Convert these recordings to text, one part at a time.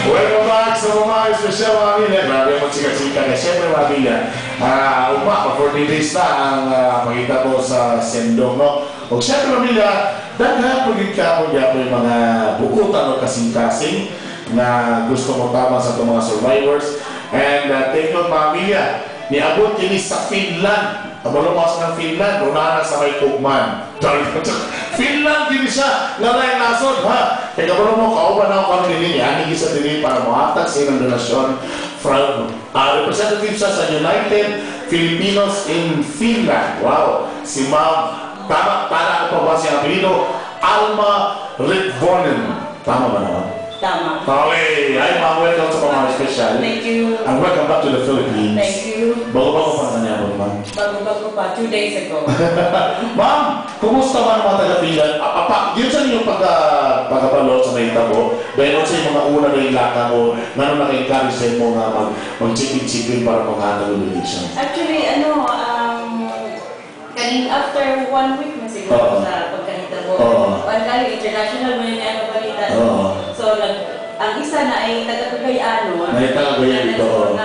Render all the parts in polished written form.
Welcome back sa mga espesyal mga pamilya. Grabe ang magsika-sika na. Siyempre mga pamilya, pa 40 days na ang makita ko sa Sendong, no? O siyempre mga pamilya, daghan po din ka po niya po yung mga bukutan o kasing-kasing na gusto mo tama sa itong mga survivors. And take note mga pamilya, niabot kini sa Finland. Kabalumos ng Finland, unahan sa may Kugman. Finland din siya, nalay nasod, ha? Kaya kabalumos, kauban ako kami nilini, anigi sa dili para mahatag sa ilang donasyon from representative siya sa United Filipinos in Finland. Wow! Si Ma'am, tama, para ako pa ba siyang apelido? Alma Ritvonen. Tama ba naman? Tama. Okay, hi Ma'am, welcome sa mga special. Thank you. And welcome back to the Philippines. Thank you. Bago-bago pa sa niya po, Ma'am. Bago-bago pa, 2 days ago. Ma'am, kumusta ba ang mga taga-Finland? Yun sa inyong pagkapalot sa may tabo, dahil sa yung mga una na yung laka mo, na naka-encourage sa mo nga mag-chipping-chipping para maghanap ng donation? Actually, after 1 week na siguro sa pagkahita mo. Dahil international mo yung ano balita. So, ang isa na ay taga-Cagayano. Ay, taga-Cagayano dito.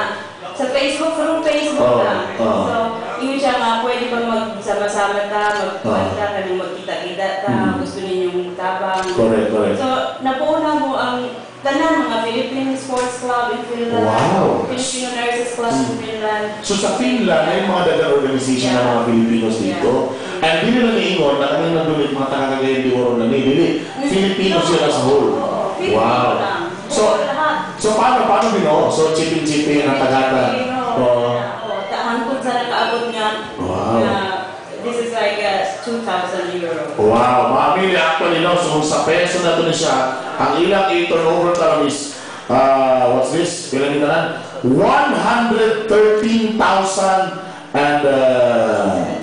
Sa Facebook, through Facebook lang. So, yun siya nga, pwede bang magsama-sama ka, magkwanta ka, magkita-kita ka, gusto ninyong tabang. Correct. So, napuuna mo ang tanan mga Philippine Sports Club in Finland, Filipino Nurses Club in Finland. So sa Finland, may mga dagang organization ng mga Filipinos dito. And hindi nila naiingon na kami nandun mga taga-Cagayan de Oro na nilili. Filipino sila sa whole. Wow. So paano bino? So chipping-chipping ang tagata. Hangtod sa nakaabot niya. This is like €2,000. Wow, mamili actually no, so sa peso na ito siya, ang ilang turnover talang is, what's this? Ilang itanan? 113,000 and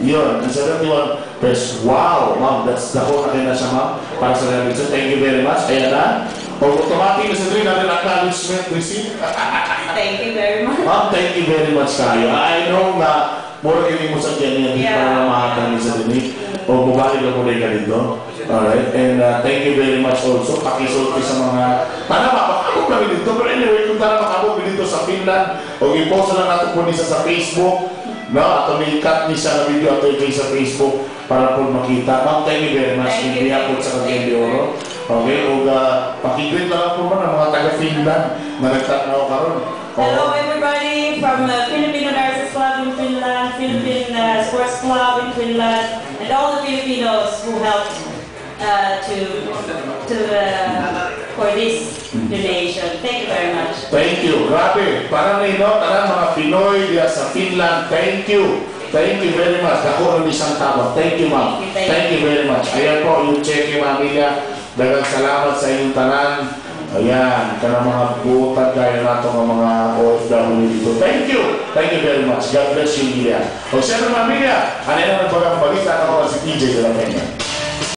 yun, 71 pesos. Wow, ma'am, that's the whole na siya ma'am, para sa realization. Thank you very much. Ayan na. O automatic na sa rin natin acknowledgement receipt. Thank you very much. Ma'am, thank you very much kayo. I know na mura kini mo sa kanya para mahatang sa dinig o bumalik lang muna ka dito. Alright, and thank you very much also. Pakisulti sa mga makakabog kami dito. Pero anyway, kung tara makakabog dito sa Finland o i-post na natin po niya sa Facebook, no? At may cut niya sa video at i sa Facebook para po makita. Ma'am, thank you very much. Hindi po sa Cagayan de Oro. Okay, o pakigrit lang po man ang mga taga-Finland na nagtatanaw karon. Hello everybody from Filipino Nurses Club in Finland, Philippine Sports Club in Finland, and all the Filipinos who helped for this donation. Thank you very much. Thank you. Grabe. Parang nino, tarang mga Pinoy diya sa Finland. Thank you. Thank you very much. Ako ng isang tabang. Thank you, ma'am. Thank you very much. Ayan po, yung check yung pamilya. Dagang salamat sa inyong tanan. Ayan, ka ng mga butan gaya nato ng mga OFW dito. Thank you! Thank you very much. God bless you, Ilya. O siyempre, mga Ilya, ano na nagbagang balita ako si PJ de la Peña.